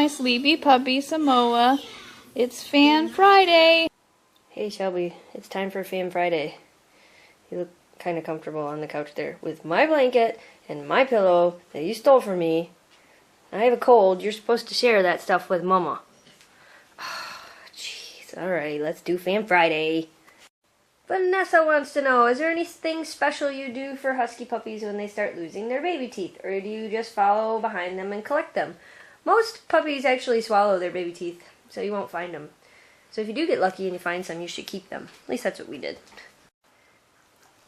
my sleepy puppy Samoa. It's Fan Friday. Hey Shelby, it's time for Fan Friday. You look kind of comfortable on the couch there with my blanket and my pillow that you stole from me. I have a cold. You're supposed to share that stuff with Mama. Jeez. Alright, let's do Fan Friday. Vanessa wants to know, is there anything special you do for husky puppies when they start losing their baby teeth? Or do you just follow behind them and collect them? Most puppies actually swallow their baby teeth, so you won't find them. So if you do get lucky and you find some, you should keep them. At least that's what we did.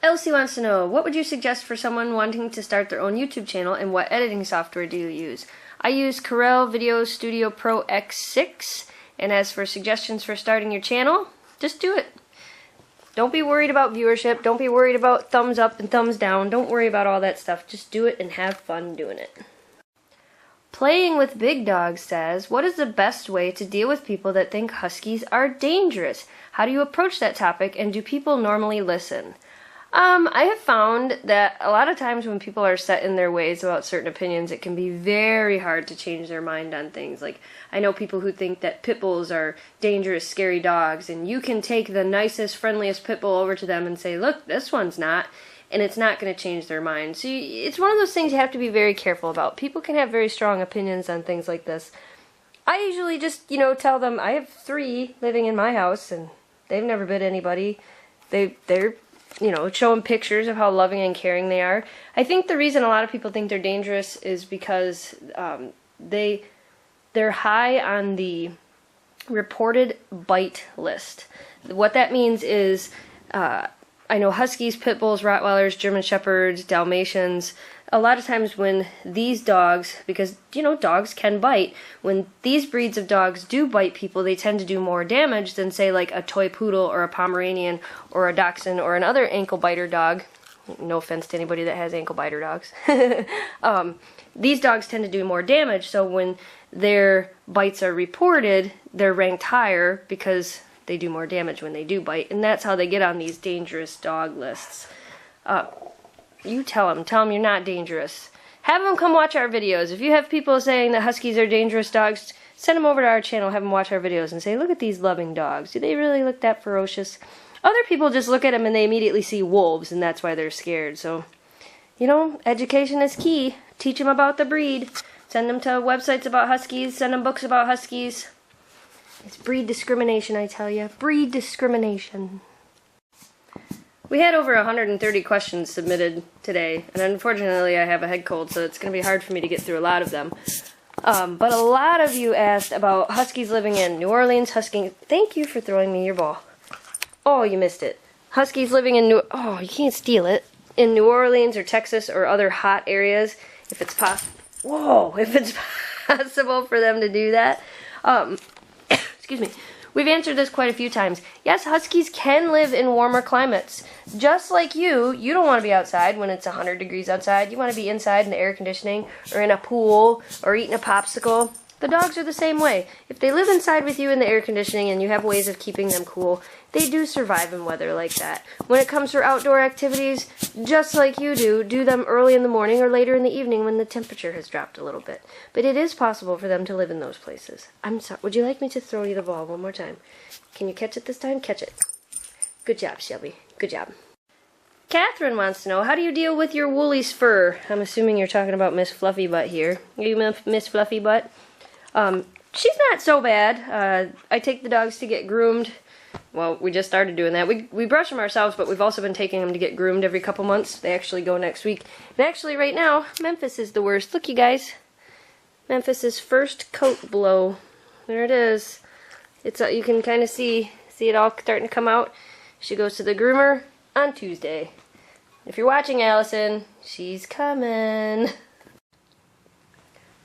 Elsie wants to know, what would you suggest for someone wanting to start their own YouTube channel, and what editing software do you use? I use Corel Video Studio Pro X6, and as for suggestions for starting your channel, just do it. Don't be worried about viewership. Don't be worried about thumbs up and thumbs down. Don't worry about all that stuff. Just do it and have fun doing it. Playing with Big Dog says, what is the best way to deal with people that think huskies are dangerous? How do you approach that topic, and do people normally listen? I have found that a lot of times when people are set in their ways about certain opinions, it can be very hard to change their mind on things. Like, I know people who think that pit bulls are dangerous, scary dogs, and you can take the nicest, friendliest pit bull over to them and say, look, this one's not, and it's not going to change their mind. So it's one of those things you have to be very careful about. People can have very strong opinions on things like this. I usually just, tell them, I have 3 living in my house, and they've never bit anybody. They're showing pictures of how loving and caring they are. I think the reason a lot of people think they're dangerous is because they're high on the reported bite list. What that means is, I know Huskies, Pit Bulls, Rottweilers, German Shepherds, Dalmatians, a lot of times when these dogs, because, dogs can bite, when these breeds of dogs do bite people, they tend to do more damage than, say, like a toy poodle or a Pomeranian or a Dachshund or another ankle biter dog. No offense to anybody that has ankle biter dogs. These dogs tend to do more damage, so when their bites are reported, they're ranked higher because they do more damage when they do bite, and that's how they get on these dangerous dog lists. You tell them you're not dangerous. Have them come watch our videos. If you have people saying that Huskies are dangerous dogs, send them over to our channel, have them watch our videos and say, look at these loving dogs. Do they really look that ferocious? Other people just look at them and they immediately see wolves, and that's why they're scared. So, education is key. Teach them about the breed. Send them to websites about Huskies. Send them books about Huskies. It's breed discrimination, I tell you. Breed discrimination. We had over 130 questions submitted today, and unfortunately I have a head cold, so it's going to be hard for me to get through a lot of them. But a lot of you asked about Huskies living in New Orleans. Thank you for throwing me your ball. Oh, you missed it. Huskies living in oh, you can't steal it. In New Orleans or Texas or other hot areas, if it's possible for them to do that. Excuse me. We've answered this quite a few times. Yes, Huskies can live in warmer climates. Just like you don't want to be outside when it's 100 degrees outside. You want to be inside in the air conditioning or in a pool or eating a popsicle. The dogs are the same way. If they live inside with you in the air conditioning and you have ways of keeping them cool, they do survive in weather like that. When it comes to outdoor activities, just like you do them early in the morning or later in the evening when the temperature has dropped a little bit. But it is possible for them to live in those places. I'm sorry. Would you like me to throw you the ball one more time? Can you catch it this time? Catch it. Good job, Shelby. Good job. Catherine wants to know, how do you deal with your Woolies Fur? I'm assuming you're talking about Miss Fluffy Butt here. Are you Miss Fluffy Butt? She's not so bad. I take the dogs to get groomed. Well, we just started doing that. We brush them ourselves, but we've also been taking them to get groomed every couple months. They actually go next week. And actually, right now, Memphis is the worst. Look, you guys. Memphis's first coat blow. There it is. It's you can kind of see it all starting to come out. She goes to the groomer on Tuesday. If you're watching, Allison, she's coming.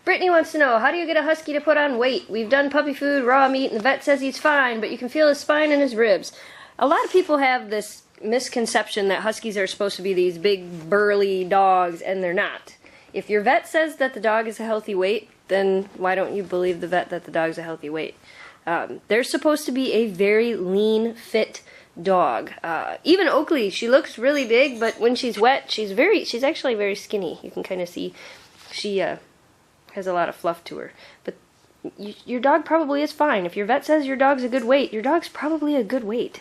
Brittany wants to know, how do you get a husky to put on weight? We've done puppy food, raw meat, and the vet says he's fine, but you can feel his spine and his ribs. A lot of people have this misconception that huskies are supposed to be these big, burly dogs, and they're not. If your vet says that the dog is a healthy weight, then why don't you believe the vet that the dog's a healthy weight? They're supposed to be a very lean, fit dog. Even Oakley, she looks really big, but when she's wet, she's actually very skinny. You can kind of see she has a lot of fluff to her. But your dog probably is fine. If your vet says your dog's a good weight, your dog's probably a good weight.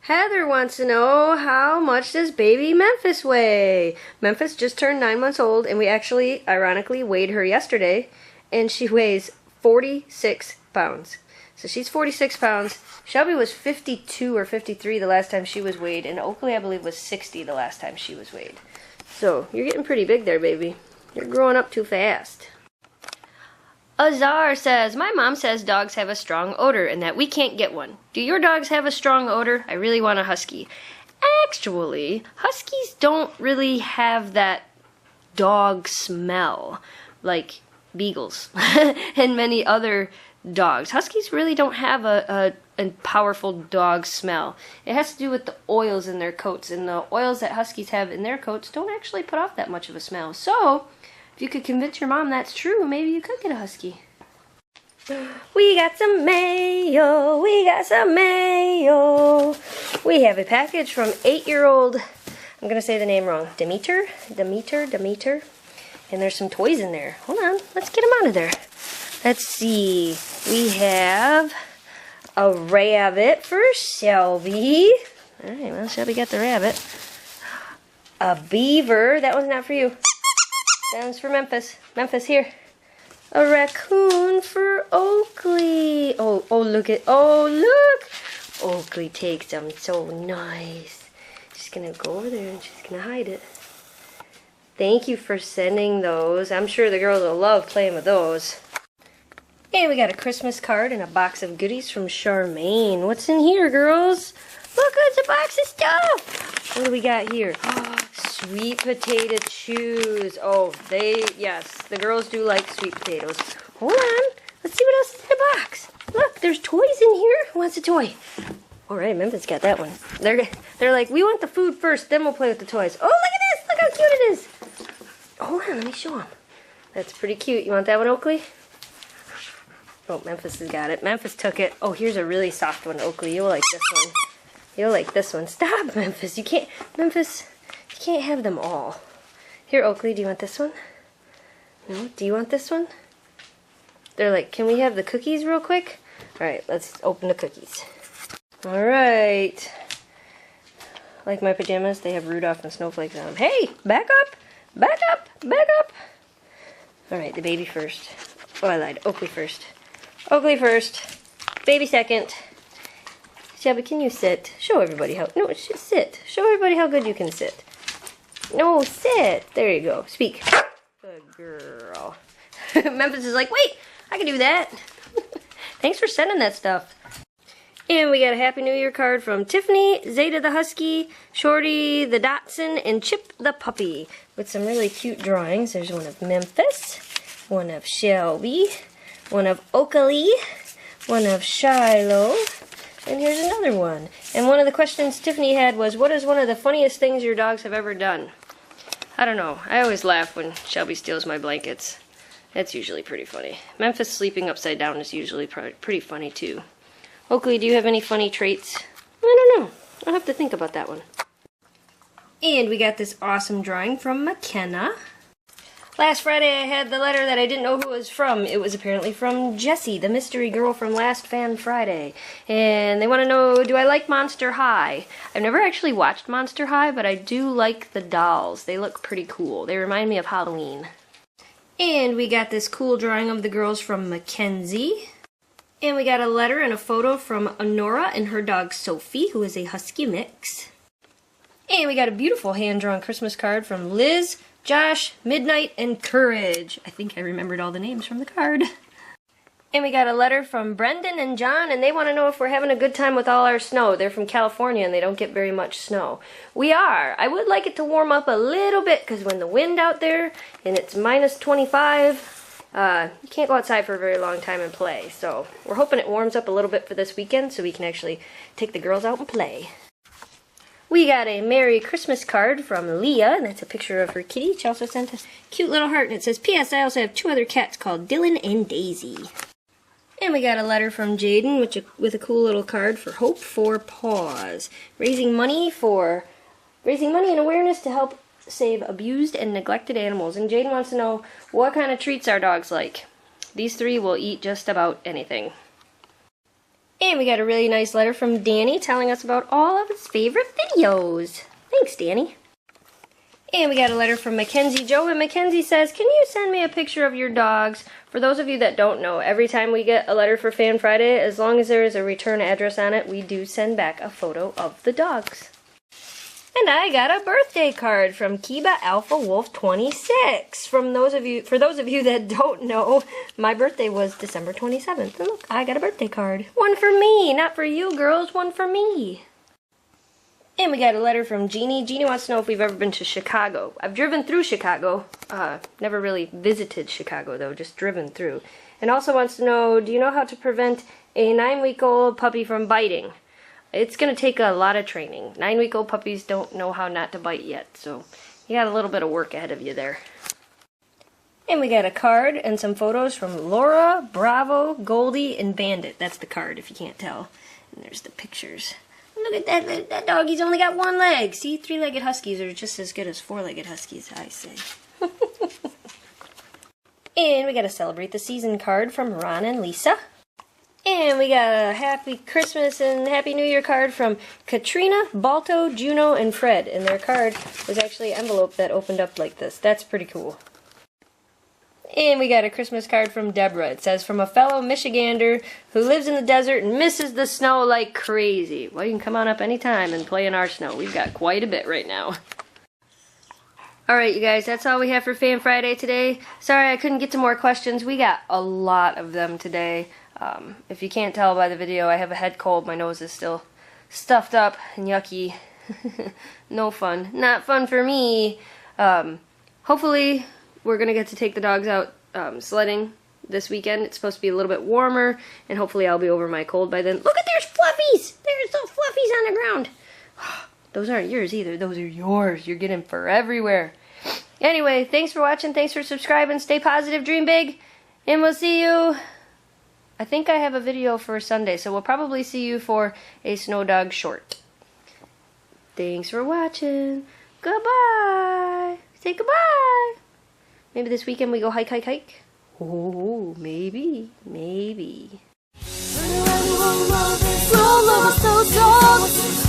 Heather wants to know, how much does baby Memphis weigh? Memphis just turned 9 months old, and we actually, ironically, weighed her yesterday, and she weighs 46 pounds. So she's 46 pounds. Shelby was 52 or 53 the last time she was weighed, and Oakley, I believe, was 60 the last time she was weighed. So you're getting pretty big there, baby. You're growing up too fast. Azar says, my mom says dogs have a strong odor and that we can't get one. Do your dogs have a strong odor? I really want a husky. Actually, huskies don't really have that dog smell like beagles and many other dogs. Huskies really don't have a powerful dog smell. It has to do with the oils in their coats, and the oils that huskies have in their coats don't actually put off that much of a smell. So, if you could convince your mom that's true, maybe you could get a husky. We got some mail. We got some mail. We have a package from 8-year-old, I'm going to say the name wrong, Demeter. And there's some toys in there. Hold on. Let's get them out of there. Let's see. We have a rabbit for Shelby. Alright, well, Shelby got the rabbit. A beaver. That one's not for you. That one's for Memphis. Memphis, here. A raccoon for Oakley. Oh, look. Oakley takes them so nice. She's going to go over there and she's going to hide it. Thank you for sending those. I'm sure the girls will love playing with those. And we got a Christmas card and a box of goodies from Charmaine. What's in here, girls? Look, it's a box of stuff. What do we got here? Sweet potato chews. Oh, yes, the girls do like sweet potatoes. Hold on. Let's see what else is in the box. Look, there's toys in here. Who wants a toy? All right, Memphis got that one. They're like, we want the food first, then we'll play with the toys. Oh, look at this. Look how cute it is. Hold on, let me show them. That's pretty cute. You want that one, Oakley? Oh, Memphis has got it. Memphis took it. Oh, here's a really soft one, Oakley. You'll like this one. You'll like this one. Stop, Memphis. Memphis, you can't have them all. Here, Oakley, do you want this one? No? Do you want this one? They're like, can we have the cookies real quick? All right, let's open the cookies. All right. Like my pajamas, they have Rudolph and snowflakes on them. Hey, back up. Back up. Back up. All right, the baby first. Oh, I lied. Oakley first. Oakley first. Baby second. Shelby, can you sit? Show everybody how... No, sit. Show everybody how good you can sit. No, sit. There you go. Speak. Good girl. Memphis is like, wait, I can do that. Thanks for sending that stuff. And we got a Happy New Year card from Tiffany, Zeta the Husky, Shorty the Dachshund, and Chip the Puppy. With some really cute drawings. There's one of Memphis, one of Shelby, one of Oakley, one of Shiloh, and here's another one. And one of the questions Tiffany had was, what is one of the funniest things your dogs have ever done? I don't know. I always laugh when Shelby steals my blankets. That's usually pretty funny. Memphis sleeping upside down is usually pretty funny too. Oakley, do you have any funny traits? I don't know. I'll have to think about that one. And we got this awesome drawing from McKenna. Last Friday I had the letter that I didn't know who it was from. It was apparently from Jessie, the mystery girl from last Fan Friday. And they want to know, do I like Monster High? I've never actually watched Monster High, but I do like the dolls. They look pretty cool. They remind me of Halloween. And we got this cool drawing of the girls from Mackenzie. And we got a letter and a photo from Honora and her dog Sophie, who is a Husky mix. And we got a beautiful hand-drawn Christmas card from Liz, Josh, Midnight, and Courage. I think I remembered all the names from the card. And we got a letter from Brendan and John, and they want to know if we're having a good time with all our snow. They're from California, and they don't get very much snow. We are. I would like it to warm up a little bit, because when the wind out there, and it's minus 25, you can't go outside for a very long time and play. So we're hoping it warms up a little bit for this weekend, so we can actually take the girls out and play. We got a Merry Christmas card from Leah, and that's a picture of her kitty. She also sent us a cute little heart, and it says, P.S. I also have 2 other cats called Dylan and Daisy. And we got a letter from Jaden with a cool little card for Hope for Paws. Raising money and awareness to help save abused and neglected animals. And Jaden wants to know what kind of treats our dogs like. These three will eat just about anything. And we got a really nice letter from Danny telling us about all of his favorite videos. Thanks, Danny. And we got a letter from Mackenzie Joe, and Mackenzie says, can you send me a picture of your dogs? For those of you that don't know, every time we get a letter for Fan Friday, as long as there is a return address on it, we do send back a photo of the dogs. And I got a birthday card from Kiba Alpha Wolf 26. For those of you that don't know, my birthday was December 27th. And look, I got a birthday card. One for me, not for you girls, one for me. And we got a letter from Jeannie. Jeannie wants to know if we've ever been to Chicago. I've driven through Chicago. Never really visited Chicago, though, just driven through. And also wants to know, do you know how to prevent a 9-week-old puppy from biting? It's going to take a lot of training. 9-week-old puppies don't know how not to bite yet, so you got a little bit of work ahead of you there. And we got a card and some photos from Laura, Bravo, Goldie, and Bandit. That's the card, if you can't tell. And there's the pictures. Look at that dog, he's only got one leg. See, 3-legged Huskies are just as good as 4-legged Huskies, I say. And we got a Celebrate the Season card from Ron and Lisa. And we got a Happy Christmas and Happy New Year card from Katrina, Balto, Juno, and Fred. And their card was actually an envelope that opened up like this. That's pretty cool. And we got a Christmas card from Deborah. It says, from a fellow Michigander who lives in the desert and misses the snow like crazy. Well, you can come on up anytime and play in our snow. We've got quite a bit right now. Alright, you guys, that's all we have for Fan Friday today. Sorry I couldn't get to more questions. We got a lot of them today. If you can't tell by the video, I have a head cold. My nose is still stuffed up and yucky. No fun. Not fun for me. Hopefully we're going to get to take the dogs out sledding this weekend. It's supposed to be a little bit warmer, and hopefully I'll be over my cold by then. Look at, there's fluffies! There's some fluffies on the ground. Those aren't yours either. Those are yours. You're getting fur everywhere. Anyway, thanks for watching. Thanks for subscribing. Stay positive, dream big, and we'll see you. I think I have a video for Sunday, so we'll probably see you for a Snow Dog short. Thanks for watching. Goodbye. Say goodbye. Maybe this weekend we go hike, hike, hike. Oh, maybe, maybe. Roll over, so dogs.